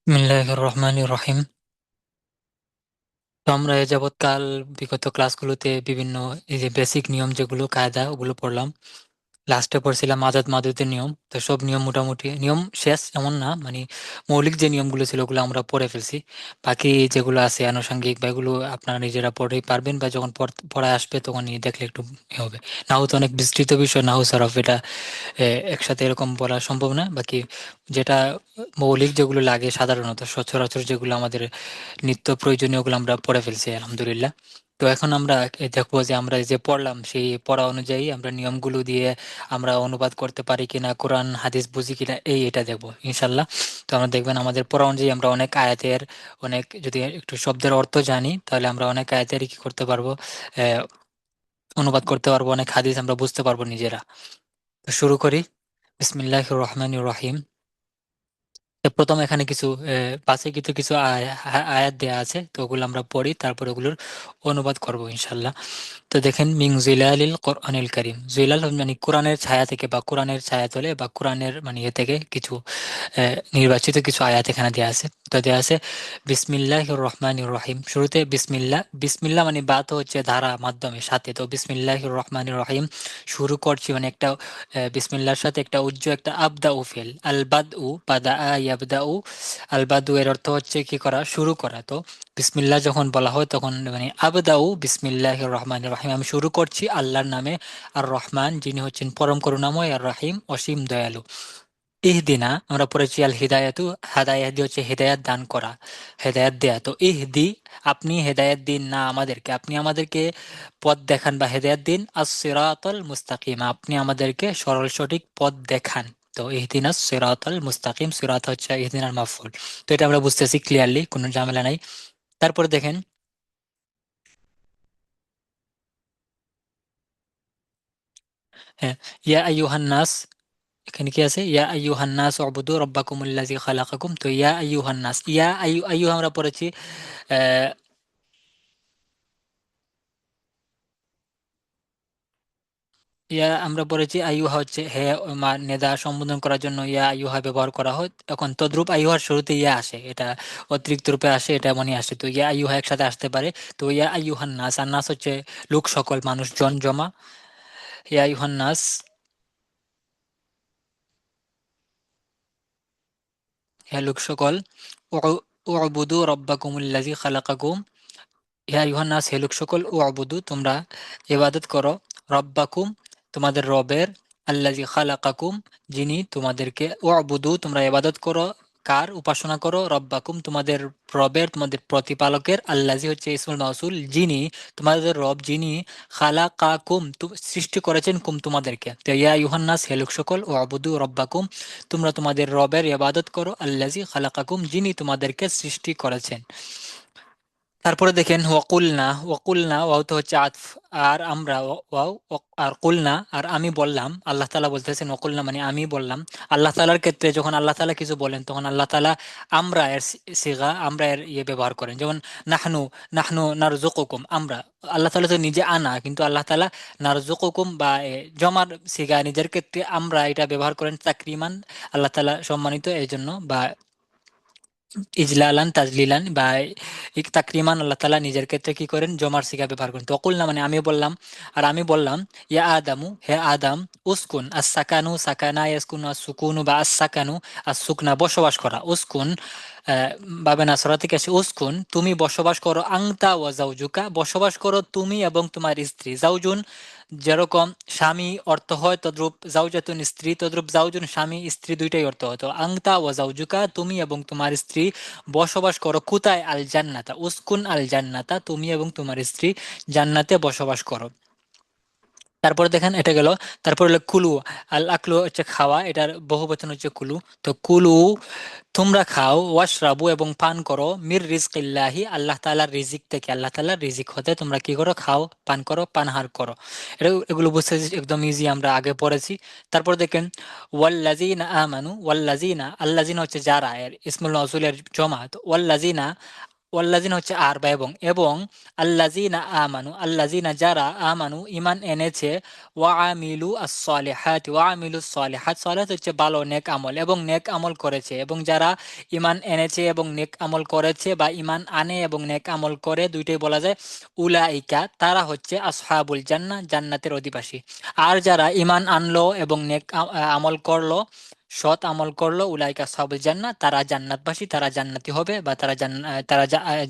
বিসমিল্লাহির রহমানির রহিম। তো আমরা এ যাবৎকাল বিগত ক্লাসগুলোতে বিভিন্ন এই যে বেসিক নিয়ম যেগুলো কায়দা ওগুলো পড়লাম। লাস্টে পড়ছিলাম আজাদ মাদুদের নিয়ম। তো সব নিয়ম মোটামুটি নিয়ম শেষ এমন না, মানে মৌলিক যে নিয়মগুলো ছিল ওগুলো আমরা পড়ে ফেলছি। বাকি যেগুলো আছে আনুষঙ্গিক বা এগুলো আপনারা নিজেরা পড়েই পারবেন, বা যখন পড়ায় আসবে তখনই দেখলে একটু হবে। নাও তো অনেক বিস্তৃত বিষয়, নাও সরফ, এটা একসাথে এরকম বলা সম্ভব না। বাকি যেটা মৌলিক যেগুলো লাগে সাধারণত সচরাচর যেগুলো আমাদের নিত্য প্রয়োজনীয়গুলো আমরা পড়ে ফেলছি আলহামদুলিল্লাহ। তো এখন আমরা দেখবো যে আমরা যে পড়লাম সেই পড়া অনুযায়ী আমরা নিয়মগুলো দিয়ে আমরা অনুবাদ করতে পারি কিনা, কোরআন হাদিস বুঝি কিনা, এটা দেখবো ইনশাল্লাহ। তো আমরা দেখবেন আমাদের পড়া অনুযায়ী আমরা অনেক আয়াতের, অনেক যদি একটু শব্দের অর্থ জানি তাহলে আমরা অনেক আয়াতের কি করতে পারবো, আহ অনুবাদ করতে পারবো, অনেক হাদিস আমরা বুঝতে পারবো নিজেরা। তো শুরু করি। বিসমিল্লাহির রহমানির রহিম। প্রথম এখানে কিছু পাশে কিছু কিছু আয়াত দেয়া আছে, তো ওগুলো আমরা পড়ি, তারপর ওগুলোর অনুবাদ করব ইনশাল্লাহ। তো দেখেন, মিং জিলালিল কোরআনিল কারীম, জিলাল মানে কোরআনের ছায়া থেকে বা কোরআনের ছায়া তলে বা কোরআনের মানে ইয়ে থেকে কিছু নির্বাচিত কিছু আয়াত এখানে দেয়া আছে। তো দেয়া আছে বিসমিল্লাহির রহমানির রহিম। শুরুতে বিসমিল্লাহ, বিসমিল্লাহ মানে বা তো হচ্ছে ধারা মাধ্যমে সাথে, তো বিসমিল্লাহির রহমানির রহিম শুরু করছি মানে একটা বিসমিল্লাহর সাথে একটা একটা আবদা উ ফেল আল বাদ উ বাদা ইয়াবদা উ। আল বাদ এর অর্থ হচ্ছে কি করা, শুরু করা। তো বিসমিল্লাহ যখন বলা হয় তখন মানে আবদাউ বিসমিল্লাহির রহমানির রহিম, আমি শুরু করছি আল্লাহর নামে। আর রহমান যিনি হচ্ছেন পরম করুণাময়, আর রহিম অসীম দয়ালু। ইহদিনা আমরা পড়েছি আল হিদায়াতু, হাদায়াত হচ্ছে হেদায়াত দান করা, হেদায়াত দেয়া। তো ইহদি, আপনি হেদায়াত দিন না আমাদেরকে, আপনি আমাদেরকে পথ দেখান বা হেদায়াত দিন। আস-সিরাতাল মুস্তাকিম, আপনি আমাদেরকে সরল সঠিক পথ দেখান। তো ইহদিনাস সিরাতাল মুস্তাকিম, সিরাত হচ্ছে ইহদিনার মাফউল। তো এটা আমরা বুঝতেছি ক্লিয়ারলি, কোনো ঝামেলা নাই। তারপরে দেখেন, হ্যাঁ, ইয়া আইয়ুহান নাস, এখানে কি আছে, ইয়া আইয়ুহান নাস উবুদু রাব্বাকুমুল্লাযী খালাকাকুম। তো ইয়া আইয়ুহান নাস, ইয়া আইয়ু আমরা পড়েছি। আহ, ইয়া আমরা পড়েছি আইয়ুহা হচ্ছে হে, নেদা সম্বোধন করার জন্য ইয়া আইয়ুহা ব্যবহার করা হয়। এখন তদ্রূপ আইয়ুহার শুরুতে ইয়া আসে, এটা অতিরিক্ত রূপে আসে, এটা এমনই আসে। তো ইয়া আইয়ুহা একসাথে আসতে পারে। তো ইয়া আইয়ুহান নাস, আর নাস হচ্ছে লোক সকল, মানুষজন জমা। ইয়া আইয়ুহান নাস, হে লোক সকল। উবুদু রাব্বাকুমুল্লাযী খালাকাকুম, ইয়া আইয়ুহান নাস হে লোক সকল, উবুদু তোমরা ইবাদত করো, রব্বাকুম তোমাদের রবের, আল্লাযী খালাকাকুম যিনি তোমাদেরকে, উবুদু তোমরা ইবাদত করো, কার উপাসনা করো, রব্বাকুম তোমাদের রবের, তোমাদের প্রতিপালকের। আল্লাযী হচ্ছে ইসমুল মাউসুল, যিনি তোমাদের রব, যিনি খালাকাকুম সৃষ্টি করেছেন কুম তোমাদেরকে। তো ইয়া আইয়ুহান নাস হে লোক সকল, উবুদু রব্বাকুম তোমরা তোমাদের রবের ইবাদত করো, আল্লাযী খালাকাকুম যিনি তোমাদেরকে সৃষ্টি করেছেন। তারপরে দেখেন ওয়াকুলনা, ওয়াকুলনা ওয়াও তো হচ্ছে আতফ, আর আমরা আর কুলনা আর আমি বললাম, আল্লাহ তাআলা বলতেছেন ওয়াকুলনা মানে আমি বললাম। আল্লাহ তাআলার ক্ষেত্রে যখন আল্লাহ তাআলা কিছু বলেন তখন আল্লাহ তাআলা আমরা এর সিগা, আমরা এর ইয়ে ব্যবহার করেন। যেমন নাহনু, নাহনু নারযুকুকুম আমরা, আল্লাহ তাআলা তো নিজে আনা, কিন্তু আল্লাহ তাআলা নারযুকুকুম বা জমার সিগা নিজের ক্ষেত্রে আমরা এটা ব্যবহার করেন তাকরিমান, আল্লাহ তাআলা সম্মানিত এই জন্য, বা ইজলালান তাজলিলান বা তাকরিমান আল্লাহ তাআলা নিজের ক্ষেত্রে কি করেন, জমার সিগা ব্যবহার করেন। তকুল না মানে আমি বললাম, আর আমি বললাম ইয়া আদামু হে আদম, উসকুন আস সাকানু, সাকানা ইয়াসকুনু আস সুকুনু বা আস সাকানু আস সুকনা বসবাস করা, উসকুন বাবে নাসরা থেকে আসে, উসকুন তুমি বসবাস করো, আংতা ওয়া জাউজুকা বসবাস করো তুমি এবং তোমার স্ত্রী। জাউজুন যেরকম স্বামী অর্থ হয়, তদ্রূপ জাউজাতুন স্ত্রী, তদ্রূপ জাউজুন স্বামী স্ত্রী দুইটাই অর্থ হয়। তো আংতা ওয়া জাউজুকা তুমি এবং তোমার স্ত্রী বসবাস করো কোথায়, আল জান্নাতা, উসকুন আল জান্নাতা তুমি এবং তোমার স্ত্রী জান্নাতে বসবাস করো। তারপরে দেখেন এটা গেল। তারপর হলো কুলু, আল আকলু হচ্ছে খাওয়া, এটার বহুবচন হচ্ছে কুলু। তো কুলু তোমরা খাও, ওয়াশরাবু এবং পান করো, মির রিজকিল্লাহি আল্লাহ তাআলার রিজিক থেকে, আল্লাহ তাআলার রিজিক হতে তোমরা কি করো, খাও, পান করো, পানহার করো। এটা এগুলো বুঝতে একদম ইজি, আমরা আগে পড়েছি। তারপর দেখেন ওয়াল্লাযিনা আমানু, ওয়াল্লাযিনা আল্লাযিনা হচ্ছে যারা, এর ইসমুল মাউসুলের জমা। তো ওয়াল্লাযিনা ওয়াল্লাযিনা হচ্ছে আর বা এবং, এবং আল্লাযিনা আমানু, আল্লাযিনা যারা, আমানু ঈমান এনেছে, ওয়া আমিলু আস-সালিহাত, ওয়া আমিলু সালিহাত, সালিহাত হচ্ছে ভালো নেক আমল, এবং নেক আমল করেছে, এবং যারা ঈমান এনেছে এবং নেক আমল করেছে, বা ঈমান আনে এবং নেক আমল করে, দুইটাই বলা যায়, উলাইকা তারা হচ্ছে আসহাবুল জান্নাহ, জান্নাতের অধিবাসী। আর যারা ঈমান আনলো এবং নেক আমল করলো, সৎ আমল করলো, উলাইকা আসহাবুল জান্নাহ, তারা জান্নাতবাসী, তারা জান্নাতি হবে, বা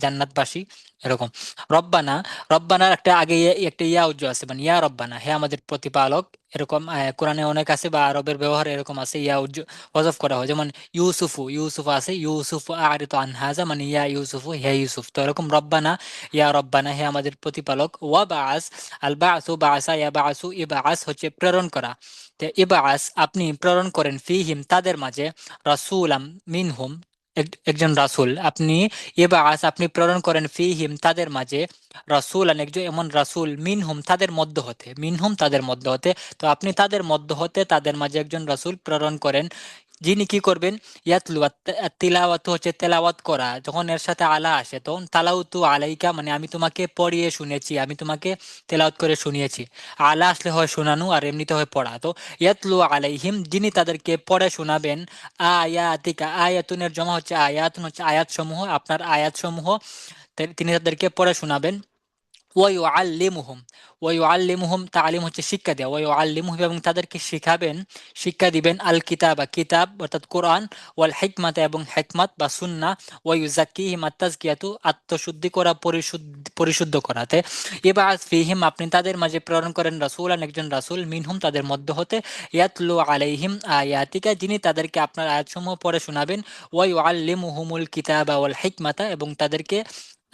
জান্নাতবাসী, এরকম। রব্বানা, রব্বানার একটা আগে একটা ইয়া উজ্জ আছে, মানে ইয়া রব্বানা, হে আমাদের প্রতিপালক, এরকম কোরআনে অনেক আছে, বা আরবের ব্যবহার এরকম আছে, ইয়া উজ্জ হযফ করা হয়, যেমন ইউসুফু, ইউসুফ আছে, ইউসুফ আরিতু আন হাযা, মানে ইয়া ইউসুফু, হে ইউসুফ। তো এরকম রব্বানা, ইয়া রব্বানা, হে আমাদের প্রতিপালক। ওয়া বাআস, আল বাআসু, বাআসা ইয়া বাআসু, ইবাআস হচ্ছে প্রেরণ করা। তো ইবাআস আপনি প্রেরণ করেন, ফিহিম তাদের মাঝে, রাসূলাম মিনহুম একজন রাসূল, আপনি ইবাআস আপনি প্রেরণ করেন, ফিহিম তাদের মাঝে, রাসূলান একজন এমন রাসূল, মিনহুম তাদের মধ্য হতে, মিনহুম তাদের মধ্য হতে। তো আপনি তাদের মধ্য হতে তাদের মাঝে একজন রাসূল প্রেরণ করেন, যিনি কি করবেন, ইয়াতলু, তিলাওয়াত হচ্ছে তেলাওয়াত করা, যখন এর সাথে আলা আসে তখন তালাউতু আলাইকা, মানে আমি তোমাকে পড়িয়ে শুনেছি, আমি তোমাকে তেলাওয়াত করে শুনিয়েছি। আলা আসলে হয় শোনানো, আর এমনিতে হয় পড়া। তো ইয়াতলু আলাইহিম, যিনি তাদেরকে পড়ে শোনাবেন, আয়াতিকা, আয়াতুনের জমা হচ্ছে আয়াতুন, হচ্ছে আয়াত সমূহ, আপনার আয়াত সমূহ, তিনি তাদেরকে পড়ে শোনাবেন। ওয়াইউআল্লিমুহুম, ওয়াইউআল্লিমুহুম তালিম হচ্ছে শিক্ষা দেওয়া, ওয়াইউআল্লিমুহুম এবং তাদেরকে শিখাবেন, শিক্ষা দিবেন, আল কিতাবা কিতাব অর্থাৎ কোরআন, ওয়াল হিকমাত এবং হিকমাত বা সুন্নাহ, ওয়াইউযাক্কিহিম আত-তাজকিয়াতু আত্মশুদ্ধি করা, পরিশুদ্ধ করাতে। ইবআস ফীহিম আপনি তাদের মাঝে প্রেরণ করেন, রাসূলান একজন রাসূল, মিনহুম তাদের মধ্য হতে, ইয়াতলু আলাইহিম আয়াতিকা যিনি তাদেরকে আপনার আয়াতসমূহ পড়ে শোনাবেন, ওয়াইউআল্লিমুহুমুল কিতাবা ওয়াল হিকমাতা এবং তাদেরকে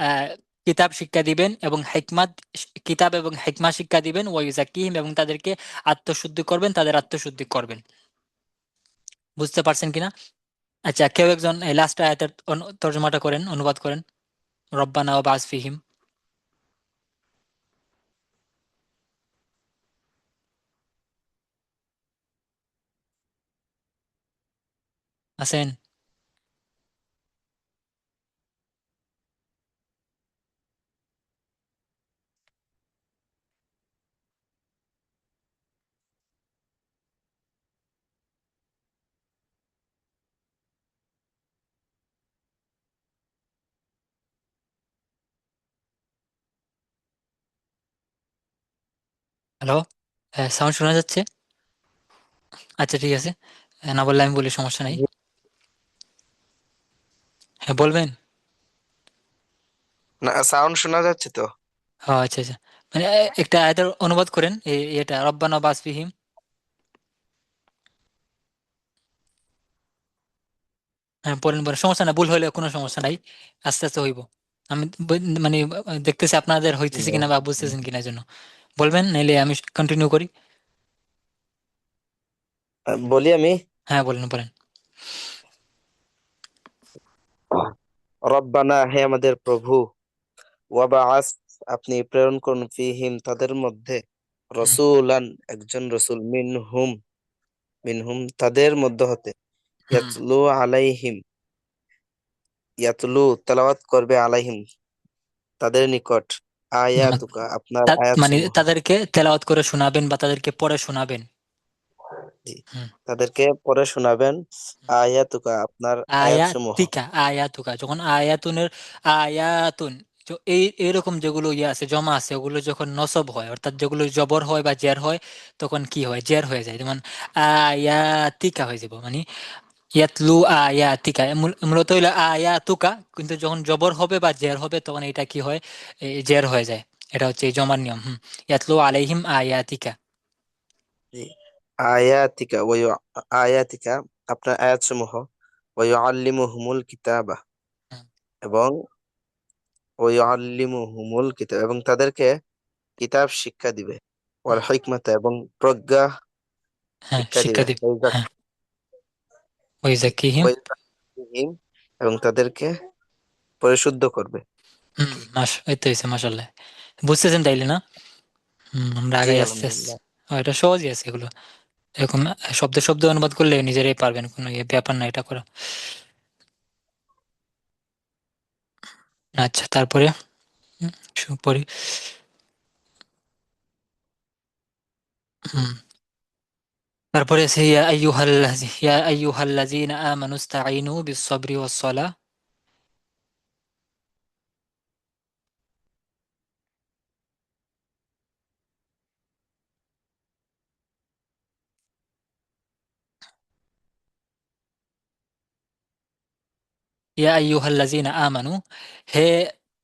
আহ কিতাব শিক্ষা দিবেন, এবং হিকমাত, কিতাব এবং হিকমা শিক্ষা দিবেন, ওয়াইউযাক্কিহিম এবং তাদেরকে আত্মশুদ্ধি করবেন, তাদের আত্মশুদ্ধি করবেন। বুঝতে পারছেন কিনা? আচ্ছা, কেউ একজন এই লাস্ট আয়াতের তর্জমাটা করেন, অনুবাদ করেন, রব্বানা ওয়া বা'স ফীহিম। আছেন? হ্যালো, সাউন্ড শোনা যাচ্ছে? আচ্ছা ঠিক আছে, না বললে আমি বলি, সমস্যা নাই। হ্যাঁ বলবেন। না, সাউন্ড শোনা যাচ্ছে তো। আচ্ছা আচ্ছা, মানে একটা আয়াতের অনুবাদ করেন, এটা রব্বানা ওয়া বা'স ফীহিম। হ্যাঁ বলেন বলেন, সমস্যা নাই, ভুল হইলে কোনো সমস্যা নাই, আস্তে আস্তে হইব। আমি মানে দেখতেছি আপনাদের হইতেছে কিনা বা বুঝতেছেন কিনা জন্য বলবেন, নাইলে আমি কন্টিনিউ করি। বলি আমি। হ্যাঁ বলেন বলেন। রব্বানা, হে আমাদের প্রভু, ওয়াবাআস আপনি প্রেরণ করুন, ফিহিম তাদের মধ্যে, হুম, রসুলান একজন রসুল, মিনহুম মিনহুম তাদের মধ্য হতে, হুম, ইয়াতলু আলাইহিম, ইয়াতলু তেলাওয়াত করবে, আলাইহিম তাদের নিকট, হুম, আয়াতুকা আপনার আয়াত মানে সমূহ। তাদেরকে তেলাওয়াত করে শোনাবেন, বা তাদেরকে পড়ে শোনাবেন। জি, হুম, তাদেরকে পড়ে শোনাবেন, আয়াতুকা আপনার আয়াত সমূহ। আয়াতিকা, আয়াতুকা, যখন আয়াতুনের আয়াতুন, এই এরকম যেগুলো ইয়ে আছে, জমা আছে, ওগুলো যখন নসব হয়, অর্থাৎ যেগুলো জবর হয় বা জের হয়, তখন কি হয়, জের হয়ে যায়, যেমন আয়াতিকা হয়ে যাব, মানে ইয়াতলু আয়াতিকা, মূলত হইলো আয়াতুকা, কিন্তু যখন জবর হবে বা জের হবে তখন এটা কি হয়, জের হয়ে যায়। এটা হচ্ছে এই জমার নিয়ম। ইয়াতলু আলাইহিম আয়াতিকা। জি, আয়াতিকা আয়াতিকা আপনার আয়াত সমূহ, ওয়ায়ুআল্লিমুহুমুল কিতাবা হুম, এবং ওয়ায়ুআল্লিমুহুমুল কিতাব এবং তাদেরকে কিতাব শিক্ষা দিবে, ওয়াল হুম, হিকমাতা এবং প্রজ্ঞা হ্যাঁ শিক্ষা শিক্ষা দিবে, দিবে। হ্যাঁ, ওয়াইজাকিহিম। ওয়াইউযাক্কিহিম এবং তাদেরকে পরিশুদ্ধ করবে। এই তো হয়েছে, মাশাল্লাহ। বুঝতেছেন তাইলে না? আমরা জি আগাই আস্তে আস্তে। আলহামদুলিল্লাহ। এটা সহজই আছে এগুলো, এরকম শব্দ শব্দ অনুবাদ করলে নিজেরাই পারবেন, কোনো ব্যাপার না এটা করা। আচ্ছা, তারপরে পড়ি। হুম, তারপরে আছে ইয়া আইয়ুহাল্লাযীনা আমানু ইসতাঈনু বিস-সাবরি ওয়াস-সালাহ। ইয়া আইয়ুহাল্লাযীনা আমানু, হে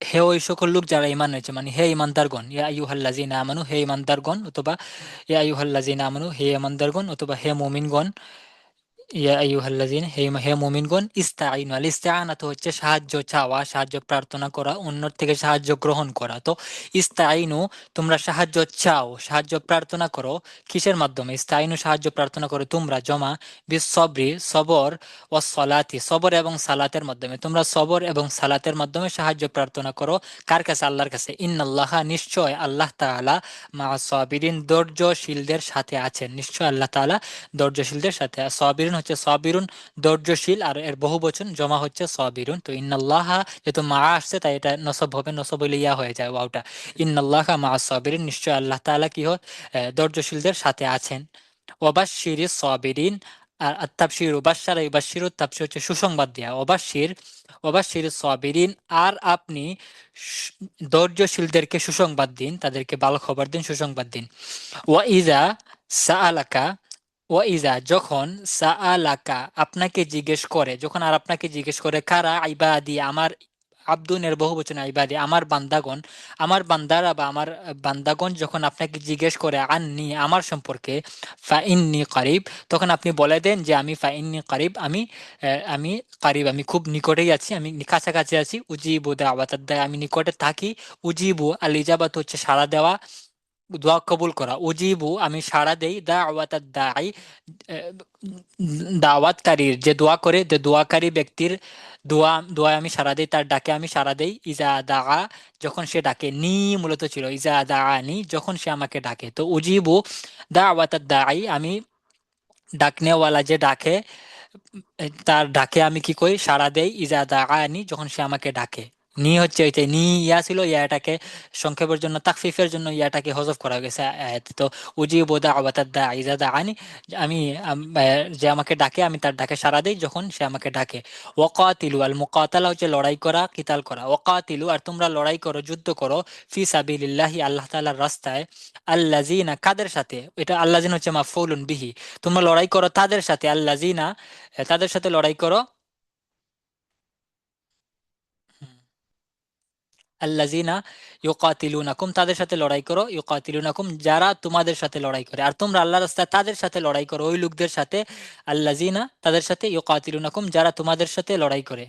হে ওই সকল লোক যারা ঈমান এনেছে, মানে হে ঈমানদারগণ। ইয়া আইয়ুহাল্লাযীনা আমানু, হে ঈমানদারগণ, অথবা ইয়া আইয়ুহাল্লাযীনা আমানু, হে ঈমানদারগণ, অথবা হে মুমিনগণ। ইয়া আইয়ুহাল্লাযীনা, হে মুমিনগণ, ইস্তাঈনু, আল ইস্তিআনাতু হচ্ছে সাহায্য চাওয়া, সাহায্য প্রার্থনা করা, অন্যের থেকে সাহায্য গ্রহণ করা। তো ইস্তাঈনু, তোমরা সাহায্য চাও, সাহায্য প্রার্থনা করো। কিসের মাধ্যমে? ইস্তাঈনু, সাহায্য প্রার্থনা করো তোমরা, জমা, বিস সবরি, সবর, ও সলাতি, সবর এবং সালাতের মাধ্যমে। তোমরা সবর এবং সালাতের মাধ্যমে সাহায্য প্রার্থনা করো। কার কাছে? আল্লাহর কাছে। ইন্নাল্লাহা, নিশ্চয় আল্লাহ তাআলা, মা সাবিরিন, ধৈর্যশীলদের সাথে আছেন। নিশ্চয় আল্লাহ তাআলা ধৈর্যশীলদের সাথে। সাবিরুন হচ্ছে সাবিরুন, ধৈর্যশীল, আর এর বহুবচন জমা হচ্ছে সাবিরুন। তো ইন্নাল্লাহা যেহেতু মা আসছে তাই এটা নসব হবে, নসব হইলে ইয়া হয়ে যায় ওয়াওটা। ইন্নাল্লাহা মা সাবিরিন, নিশ্চয় আল্লাহ তাআলা কি হয়, ধৈর্যশীলদের সাথে আছেন। ওয়াবাশশিরিস সাবিরিন, আর আত্তাবশির, বাশশারা ইউবাশশিরু, তাবশির হচ্ছে সুসংবাদ দেয়া। ওয়াবাশশির, ওয়াবাশশিরিস সাবিরিন, আর আপনি ধৈর্যশীলদেরকে সুসংবাদ দিন, তাদেরকে ভালো খবর দিন, সুসংবাদ দিন। ওয়াইজা সাআলাকা, ওয়াইজা যখন, সাআলাকা আপনাকে জিজ্ঞেস করে, যখন আর আপনাকে জিজ্ঞেস করে, কারা, ইবাদি আমার, আব্দুনের বহুবচন ইবাদি, আমার বান্দাগণ, আমার বান্দারা বা আমার বান্দাগণ যখন আপনাকে জিজ্ঞেস করে আন্নি, আমার সম্পর্কে, ফা ইন্নি কারিব, তখন আপনি বলে দেন যে আমি ফা ইন্নি কারিব, আমি কারিব, আমি খুব নিকটেই আছি, আমি কাছাকাছি আছি। উজিবু দাওয়াতাদ দাঈ, আমি নিকটে থাকি। উজিবু, আল ইজাবাত হচ্ছে সাড়া দেওয়া, দোয়া কবুল করা। উজিবু, আমি সাড়া দেই, দাওয়াতাদ দাঈ, দাওয়াতকারীর, যে দোয়া করে, যে দোয়াকারী ব্যক্তির দোয়ায় আমি সাড়া দেই, তার ডাকে আমি সাড়া দেই। ইজা দাআ, যখন সে ডাকে। নি মূলত ছিল, ইজা দাআনি, যখন সে আমাকে ডাকে। তো উজিবু দাওয়াতাদ দাঈ, আমি ডাকনেওয়ালা যে ডাকে, তার ডাকে আমি কি করি? সাড়া দেই। ইজা দাআনি, যখন সে আমাকে ডাকে। নি হচ্ছে ওইটাই, নি ইয়া ছিল, ইয়াটাকে সংক্ষেপের জন্য, তাকফিফের জন্য ইয়াটাকে হযফ করা গেছে আয়াতে। তো উজিবু দাওয়াতাদ দাঈ ইজা দাআনি, আমি যে আমাকে ডাকে, আমি তার ডাকে সাড়া দেই যখন সে আমাকে ডাকে। ওয়াকাতিলু, আল মুকাতালা হচ্ছে লড়াই করা, কিতাল করা। ওয়াকাতিলু, আর তোমরা লড়াই করো, যুদ্ধ করো, ফি সাবিলিল্লাহি, আল্লাহ তাআলার রাস্তায়। আল্লাযিনা, কাদের সাথে? এটা আল্লাযিনা হচ্ছে মাফউলুন বিহি। তোমরা লড়াই করো তাদের সাথে, আল্লাযিনা, তাদের সাথে লড়াই করো। হুম, আল্লাযিনা ইউকাতিলুনাকুম, তাদের সাথে লড়াই করো, ইউকাতিলুনাকুম, যারা তোমাদের সাথে লড়াই করে। আর তোমরা আল্লাহর রাস্তায় তাদের সাথে লড়াই করো, ওই লোকদের সাথে। আল্লাযিনা, তাদের সাথে, ইউকাতিলুনাকুম, যারা তোমাদের সাথে লড়াই করে।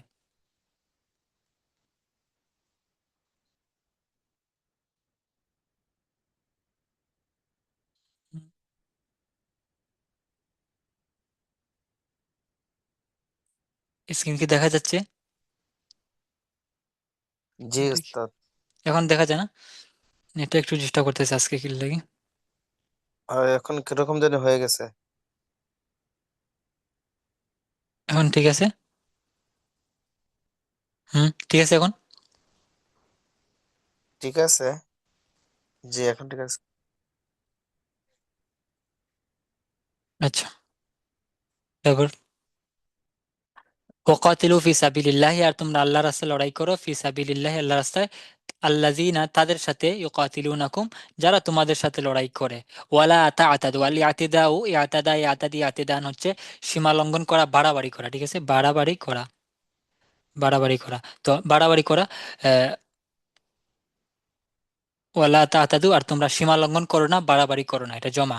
স্ক্রিন কি দেখা যাচ্ছে? জি এটা উস্তাদ। এখন দেখা যায় না? এটা একটু চেষ্টা করতেছে আজকে কি লাগে। আর এখন কিরকম জানি হয়ে গেছে। এখন ঠিক আছে? হুম, ঠিক আছে এখন। ঠিক আছে। জি এখন ঠিক আছে। আচ্ছা, তারপর ওয়াকাতিলু ফি সাবিলিল্লাহি, আর তোমরা আল্লাহর রাস্তায় লড়াই করো, ফি সাবিলিল্লাহি, আল্লাহর রাস্তায়। আল্লাযিনা, তাদের সাথে, ইউকাতিলুনাকুম, যারা তোমাদের সাথে লড়াই করে। ওয়ালা তা'তাদু, আল ইয়াতিদাউ, ইয়াতাদা, ইয়াতাদি, ইয়াতিদান হচ্ছে সীমা লঙ্ঘন করা, বাড়াবাড়ি করা। ঠিক আছে, বাড়াবাড়ি করা, বাড়াবাড়ি করা। তো বাড়াবাড়ি করা, আহ, ওয়ালা তা'তাদু, আর তোমরা সীমা লঙ্ঘন করো না, বাড়াবাড়ি করো না, এটা জমা।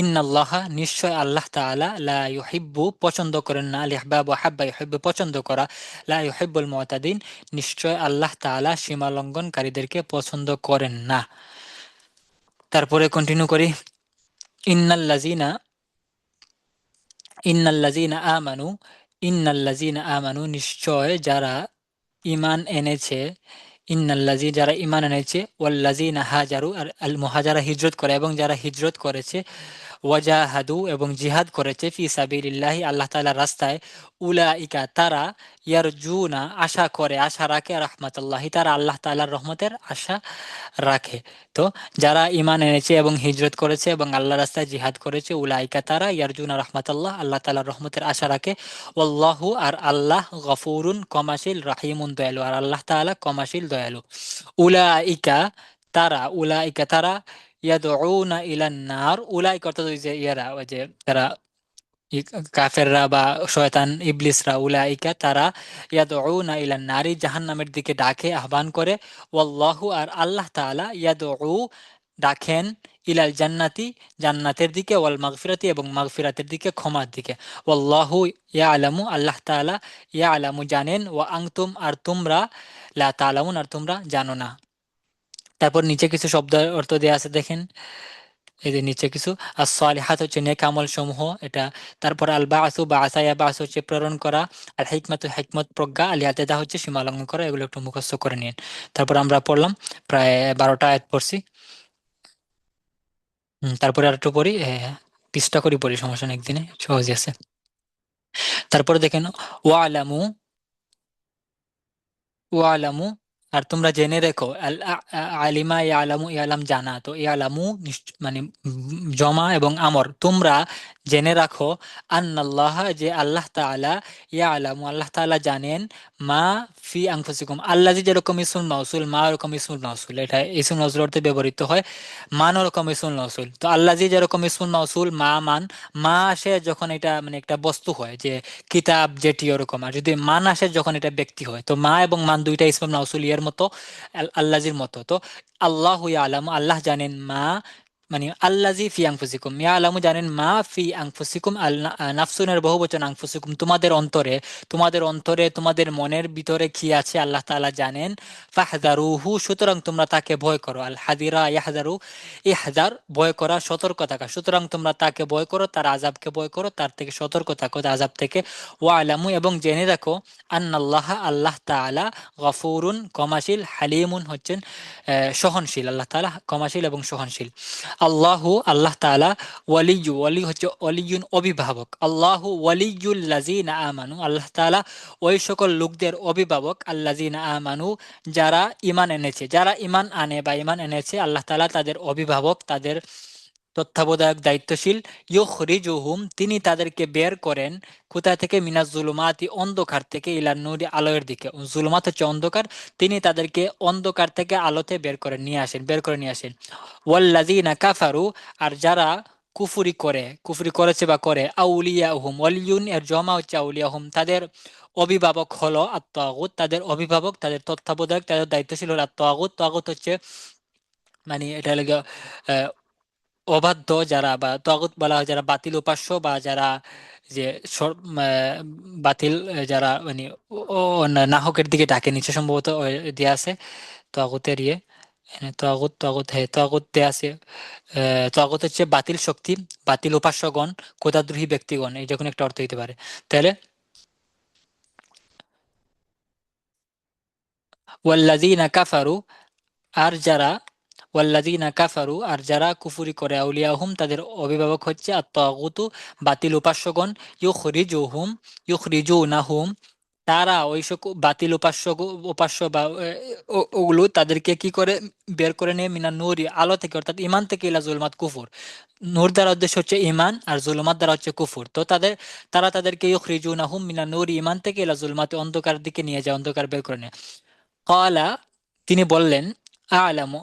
ইন্নাল্লাহা, নিশ্চয় আল্লাহ তাআলা, লা ইউহিব্বু, পছন্দ করেন না, আল ইহবাব ওয়া হাব্বা ইউহিব্বু, পছন্দ করা, লা ইউহিব্বুল মুতাদিন, নিশ্চয় আল্লাহ তাআলা সীমা লঙ্ঘনকারীদেরকে পছন্দ করেন না। তারপরে কন্টিনিউ করি। ইন্নাল্লাযিনা, ইন্নাল্লাযিনা আমানু, ইন্নাল্লাযিনা আমানু, নিশ্চয় যারা ঈমান এনেছে। ইন্নাল্লাযী, যারা ঈমান এনেছে। ওয়াল্লাযিনা হাজারু, আর আল মুহাজারা, হিজরত করে, এবং যারা হিজরত করেছে। ওয়াজাহাদু এবং জিহাদ করেছে ফি সাবিলিল্লাহি আল্লাহ তাআলার রাস্তায়, উলাইকা তারা, ইয়ারজুনা আশা করে, আশা রাখে, রাহমাতুল্লাহি তারা আল্লাহ তাআলার রহমতের আশা রাখে। তো যারা ঈমান এনেছে এবং হিজরত করেছে এবং আল্লাহর রাস্তায় জিহাদ করেছে, উলাইকা তারা ইয়ারজুনা রাহমাতাল্লাহ আল্লাহ তাআলার রহমতের আশা রাখে। ওয়াল্লাহু আর আল্লাহ গফুরুন কমাশিল, রাহিমুন দয়ালু, আর আল্লাহ তাআলা কমাশিল দয়ালু। উলাইকা তারা, উলাইকা তারা ইয়াদউনা ইলান নার, উলাইকা অর্থাৎ ওই যে ইয়ারা, ওই যে তারা কাফেররা বা শয়তান ইবলিসরা, উলাইকা তারা ইয়াদউনা ইলান নারি জাহান্নামের দিকে ডাকে, আহ্বান করে। ওয়াল্লাহু আর আল্লাহ তাআলা ইয়াদউ ডাকেন, ইলাল জান্নাতি জান্নাতের দিকে, ওয়াল মাগফিরাতি এবং মাগফিরাতের দিকে, ক্ষমার দিকে। ওয়াল্লাহু ইয়ালামু আল্লাহ তাআলা ইয়ালামু জানেন, ওয়া আনতুম আর তোমরা, লা তাআলামুন আর তোমরা জানো না। তারপর নিচে কিছু শব্দ অর্থ দেয়া আছে দেখেন, এই যে নিচে কিছু, as-সালিহাত হচ্ছে নেক আমল সমূহ, এটা। তারপর আল বাআসু, বাআসা ইয়াবাসু হচ্ছে প্রেরণ করা, আর হিকমাতু হিকমত প্রজ্ঞা, আল ইয়াতেদা হচ্ছে সীমা লঙ্ঘন করা। এগুলো একটু মুখস্থ করে নিন। তারপর আমরা পড়লাম প্রায় 12টা আয়াত পড়ছি। তারপরে আর একটু পড়ি, পৃষ্ঠা করি পড়ি, সমস্যা নেই, একদিনে সহজই আছে। তারপরে দেখেন, ওয়ালামু, ওয়ালামু আর তোমরা জেনে রেখো, আলিমা ইয়ালামু, ইয়ালাম জানা, তো ইয়ালামু মানে জমা এবং আমর, তোমরা জেনে রাখো, আন্নাল্লাহ যে আল্লাহ তাআলা, ইয়ালামু আল্লাহ তাআলা জানেন, মা ফি আনফুসিকুম, আল্লাজি যেরকম ইসমুল মাউসুল, মা ওরকম ইসমুল মাউসুল, এটা ইসমুল মাউসুল অর্থে ব্যবহৃত হয়, মান ওরকম ইসমুল মাউসুল। তো আল্লাজি যেরকম ইসমুল মাউসুল, মা মান, মা আসে যখন এটা মানে একটা বস্তু হয়, যে কিতাব যেটি ওরকম, আর যদি মান আসে যখন এটা ব্যক্তি হয়, তো মা এবং মান দুইটা ইসমুল মাউসুলিয়ার মতো, আল্লাজির মতো। তো আল্লাহু ইয়ালামু আল্লাহ জানেন, মা মানে আল্লাজি ফি আনফুসিকুম, ইয়ালামু জানেন, মা ফি আনফুসিকুম, নাফসুনের বহুবচন আনফুসিকুম, তোমাদের অন্তরে, তোমাদের অন্তরে, তোমাদের মনের ভিতরে কি আছে আল্লাহ তাআলা জানেন। ফাহযারুহু সুতরাং তোমরা তাকে ভয় করো, আল হাদিরা ইয়াহযারু, ইহযার ভয় করা, সতর্ক থাকা, সুতরাং তোমরা তাকে ভয় করো, তার আযাবকে ভয় করো, তার থেকে সতর্ক থাকো, তার আযাব থেকে। ওয়ালামু এবং জেনে রাখো, আন্নাল্লাহ আল্লাহ তাআলা, গফুরুন ক্ষমাশীল, হালিমুন হচ্ছেন সহনশীল, আল্লাহ তাআলা ক্ষমাশীল এবং সহনশীল। আল্লাহু আল্লাহ তাআলা, ওয়ালিয়ু ওয়ালি হচ্ছে ওয়ালিয়ুন অভিভাবক, আল্লাহু ওয়ালিয়ুল লাযিনা আমানু আল্লাহ তাআলা ওই সকল লোকদের অভিভাবক, আল্লাযিনা আমানু যারা ঈমান এনেছে, যারা ঈমান আনে বা ঈমান এনেছে, আল্লাহ তাআলা তাদের অভিভাবক, তাদের তত্ত্বাবধায়ক, দায়িত্বশীল। ইউখরিজুহুম তিনি তাদেরকে বের করেন, কোথা থেকে, মিনাজ জুলুমাতি অন্ধকার থেকে, ইলান নূরি আলোর দিকে। জুলুমাত হচ্ছে অন্ধকার, তিনি তাদেরকে অন্ধকার থেকে আলোতে বের করে নিয়ে আসেন, বের করে নিয়ে আসেন। ওয়াল্লাযিনা কাফারু আর যারা কুফরি করে, কুফরি করেছে বা করে, আউলিয়াহুম, ওয়ালিয়ুন এর জমা হচ্ছে আউলিয়াহুম, তাদের অভিভাবক হলো আত-তাগুত, তাদের অভিভাবক, তাদের তত্ত্বাবধায়ক, তাদের দায়িত্বশীল হলো আত-তাগুত। তাগুত হচ্ছে মানে এটা লাগে অবাধ্য যারা, বা তাগুত বলা হয় যারা বাতিল উপাস্য, বা যারা যে বাতিল, যারা মানে নাহকের দিকে ডাকে, নিচে সম্ভবত দেয়া আছে তাগুতের ইয়ে, এখানে তাগুত, তাগুত হ্যাঁ তাগুত দেয়া আছে। তাগুত হচ্ছে বাতিল শক্তি, বাতিল উপাস্যগণ, খোদাদ্রোহী ব্যক্তিগণ, এই যখন একটা অর্থ হইতে পারে। তাহলে ওয়াল্লাযীনা কাফারু আর যারা, ওয়াল্লাযীনা কাফারু আর যারা কুফরি করে, আউলিয়াহুম তাদের অভিভাবক হচ্ছে আত-তাগুতু বাতিল উপাস্যগণ। ইউখরিজুহুম, ইউখরিজুনাহুম তারা ওই সকল বাতিল উপাস্য বা ওগুলো তাদেরকে কি করে, বের করে নিয়ে, মিনান নূরি আলো থেকে, অর্থাৎ ইমান থেকে, ইলা জুলমাত কুফুর। নূর দ্বারা উদ্দেশ্য হচ্ছে ইমান, আর জুলমাত দ্বারা হচ্ছে কুফুর। তো তারা তাদেরকে ইউখরিজুনাহুম মিনান নূরি ইমান থেকে, ইলা জুলমাত অন্ধকার দিকে নিয়ে যায়, অন্ধকার বের করে নেয়। ক্বালা তিনি বললেন, আ'লামু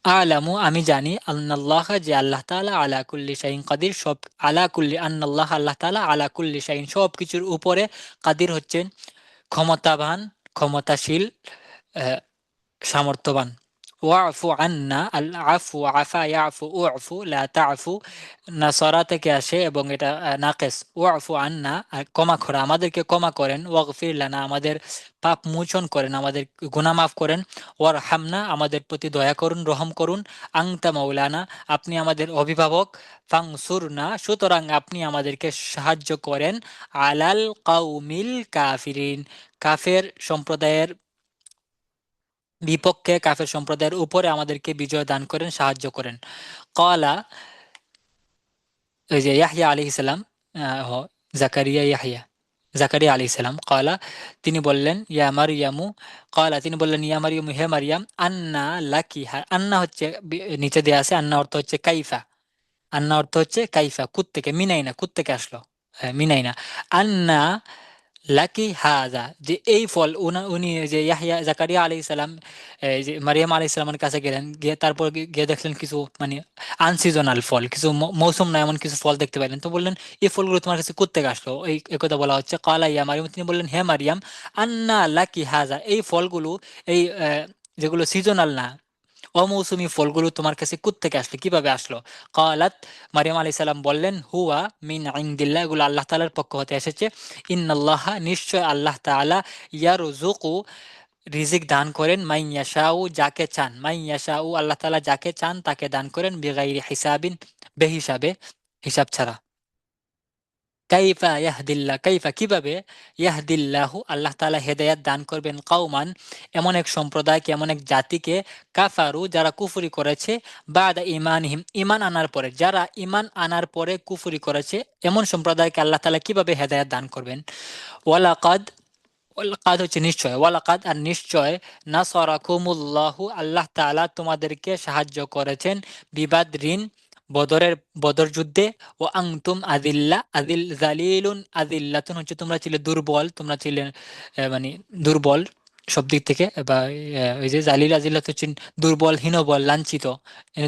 আ'লামু আমি জানি, আন্নাল্লাহ যে আল্লাহ তাআলা, আলা কুল্লি শাইইন কাদির সব, আলা কুল্লি আন্নাল্লাহ আল্লাহ তাআলা, আলা কুল্লি শাইইন সব কিছুর উপরে, কাদির হচ্ছেন ক্ষমতাবান, ক্ষমতাশীল, আহ, সামর্থ্যবান। ওয়াফু আন্না, আল আফু, আফা ইয়াফু, উফু লা তাফু, নাসরা থেকে আসে এবং এটা নাকেস। ওয়াফু আন্না আর ক্ষমা করা, আমাদেরকে ক্ষমা করেন, ওয়াগফির লানা আমাদের পাপ মোচন করেন, আমাদের গুনাহ মাফ করেন, ওয়ার হামনা আমাদের প্রতি দয়া করুন, রহম করুন, আংতা মাওলানা আপনি আমাদের অভিভাবক, ফাংসুরনা সুতরাং আপনি আমাদেরকে সাহায্য করেন, আলাল কাউমিল কাফিরিন কাফের সম্প্রদায়ের বিপক্ষে, কাফের সম্প্রদায়ের উপরে আমাদেরকে বিজয় দান করেন, সাহায্য করেন। ক্বালা ওই যে ইয়াহইয়া আলাইহিস সালাম, জাকারিয়া ইয়াহইয়া, জাকারিয়া আলাইহিস সালাম ক্বালা, তিনি বললেন, ইয়া মারইয়ামু, ক্বালা তিনি বললেন, ইয়া মারইয়ামু, হে মারইয়াম, আন্না লাকি, আন্না হচ্ছে নিচে দেয়া আছে, আন্না অর্থ হচ্ছে কাইফা, আন্না অর্থ হচ্ছে কাইফা, কুত্থেকে, মিনাইনা, কুত্থেকে আসলো, মিনাইনা, আন্না লাকি হাজা, যে এই ফল, উনি যে ইয়াহইয়া জাকারিয়া আলাইহিস সালাম এই যে মারিয়াম আলাইহিস সালামের কাছে গেলেন, গিয়ে তারপর গিয়ে দেখলেন কিছু মানে আনসিজনাল ফল, কিছু মৌসুম না এমন কিছু ফল দেখতে পাইলেন, তো বললেন এই ফলগুলো তোমার কাছে কোত্থেকে আসলো, এই কথা বলা হচ্ছে। কালা ইয়া মারিয়াম, তিনি বললেন, হে মারিয়াম, আন্না লাকি হাজা, এই ফলগুলো, এই যেগুলো সিজনাল না, অমৌসুমী ফলগুলো তোমার কাছে কোত্থেকে আসলো, কিভাবে আসলো? কালাত, মারিয়াম আলাইহিস সালাম বললেন, হুয়া মিন ইনদিল্লাহ, এগুলো আল্লাহ তাআলার পক্ষ হতে এসেছে। ইন্নাল্লাহা, নিশ্চয় আল্লাহ তাআলা, ইয়ারযুকু, রিজিক দান করেন, মাই ইয়াশাউ, যাকে চান, মাই ইয়াশাউ, আল্লাহ তাআলা যাকে চান তাকে দান করেন, বিগাইরি হিসাবিন, বেহিসাবে, হিসাব ছাড়া। কাইফা ইয়াহদিল্লাহ, কাইফা কিভাবে, ইয়াহদিল্লাহু, আল্লাহ তাআলা হেদায়াত দান করবেন, কাউমান, এমন এক সম্প্রদায়কে, এমন এক জাতিকে, কাফারু, যারা কুফরি করেছে, বাদা ঈমানিহিম, ঈমান আনার পরে, যারা ঈমান আনার পরে কুফরি করেছে, এমন সম্প্রদায়কে আল্লাহ তাআলা কিভাবে হেদায়াত দান করবেন? ওয়ালাকাদ, ওয়ালাকাদ হচ্ছে নিশ্চয়, ওয়ালাকাদ আর নিশ্চয়, নাসরাকুমুল্লাহু, আল্লাহ তাআলা তোমাদেরকে সাহায্য করেছেন, বিবাদরিন, বদরের, বদর যুদ্ধে, ও আনতুম আযিল্লা, জালিলুন, আযিল্লাতুন হচ্ছে তোমরা ছিলে দুর্বল, তোমরা ছিলে মানে দুর্বল সব দিক থেকে, বা ওই যে জালিল আযিল্লাত হচ্ছে দুর্বল, হীনবল, লাঞ্ছিত,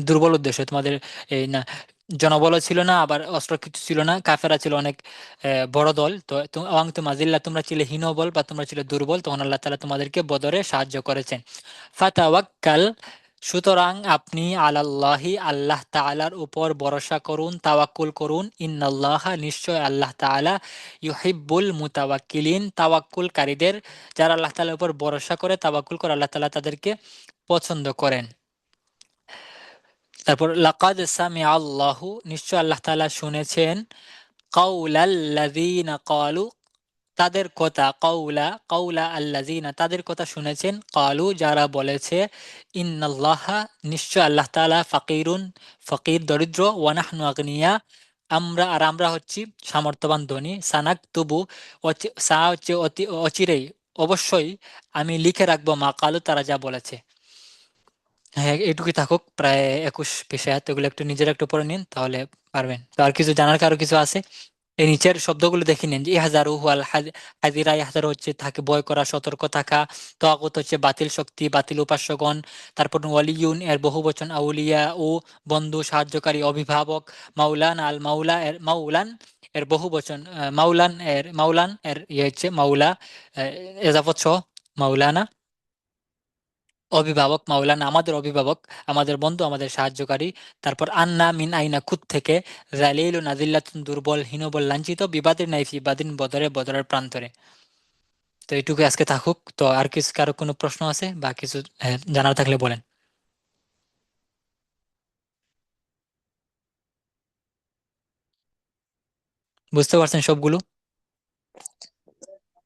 দুর্বল উদ্দেশ্য তোমাদের, এই না জনবল ছিল না, আবার অস্ত্র কিছু ছিল না, কাফেরা ছিল অনেক বড় দল, তো ওয়াং তুমাজিল্লা, তোমরা ছিলে হীনবল বা তোমরা ছিলে দুর্বল, তখন আল্লাহ তাআলা তোমাদেরকে বদরে সাহায্য করেছেন। ফাতাওয়াক্কাল, সুতরাং আপনি, আলাল্লাহি, আল্লাহ তাআলার উপর ভরসা করুন, তাওয়াক্কুল করুন, ইন্নাল্লাহা, নিশ্চয় আল্লাহ তাআলা, ইউহিব্বুল মুতাওয়াক্কিলিন, তাওয়াক্কুলকারীদের, যারা আল্লাহ তাআলার উপর ভরসা করে, তাওয়াক্কুল করে, আল্লাহ তাআলা তাদেরকে পছন্দ করেন। তারপর লাকাদ সামিআ আল্লাহু, নিশ্চয় আল্লাহ তাআলা শুনেছেন, কাউলাল্লাযীনা ক্বালু, তাদের কথা, কাউলা, কাউলা আল্লাযীনা, তাদের কথা শুনেছেন, ক্বালু, যারা বলেছে, ইন্নাল্লাহা, নিশ্চয় আল্লাহ তাআলা, ফাকিরুন, ফকির, দরিদ্র, ওয়া নাহনু আগনিয়া, আমরা হচ্ছি সামর্থ্যবান ধনী, সানাকতুবু, সা হচ্ছে অতি অচিরেই, অবশ্যই আমি লিখে রাখবো, মা কালু, তারা যা বলেছে। হ্যাঁ, এটুকুই থাকুক, প্রায় 21 পেশায়, তো এগুলো একটু নিজেরা একটু পড়ে নিন, তাহলে পারবেন। তো আর কিছু জানার কারো কিছু আছে? এই নিচের শব্দগুলো দেখে নিন, যে ইহজারু হুয়াল হাজিরা, ইহজারু হচ্ছে থাকে ভয় করা, সতর্ক থাকা, তাগুত হচ্ছে বাতিল শক্তি, বাতিল উপাস্যগণ, তারপর ওয়ালিয়ুন এর বহুবচন, আউলিয়া ও বন্ধু, সাহায্যকারী, অভিভাবক, মাওলান, আল মাওলা এর মাওলান এর বহুবচন, মাওলান এর ইয়ে হচ্ছে মাওলা, এজাফত সহ, মাওলানা, অভিভাবক, মাওলানা আমাদের অভিভাবক, আমাদের বন্ধু, আমাদের সাহায্যকারী। তারপর আন্না মিন আইনা, খুদ থেকে, জালিলুন, আযিল্লাতুন, দুর্বল, হীনবল, লাঞ্ছিত, বিবাদের নাই, ফিবাদিন, বদরে, বদরের প্রান্তরে। তো এইটুকু আজকে থাকুক। তো আর কিছু, কারো কোনো প্রশ্ন আছে বা কিছু জানার থাকলে বলেন। বুঝতে পারছেন সবগুলো?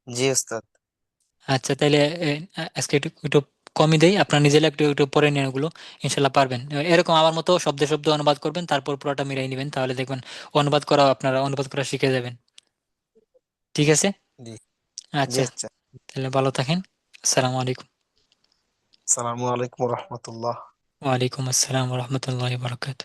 জি ওস্তাদ। আচ্ছা, তাহলে আজকে একটু একটু কমই দেই, আপনার নিজেরা একটু একটু পড়ে নেন ওগুলো, ইনশাল্লাহ পারবেন। এরকম আমার মতো শব্দে শব্দ অনুবাদ করবেন, তারপর পুরোটা মিলাই নেবেন, তাহলে দেখবেন আপনারা অনুবাদ করা শিখে যাবেন। ঠিক আছে? জি। জি আচ্ছা, আচ্ছা। তাহলে ভালো থাকেন। আসসালামু আলাইকুম। আসসালামু আলাইকুম রহমতুল্লাহ। ওয়ালাইকুম আসসালাম রহমতুল্লাহ বারকাত।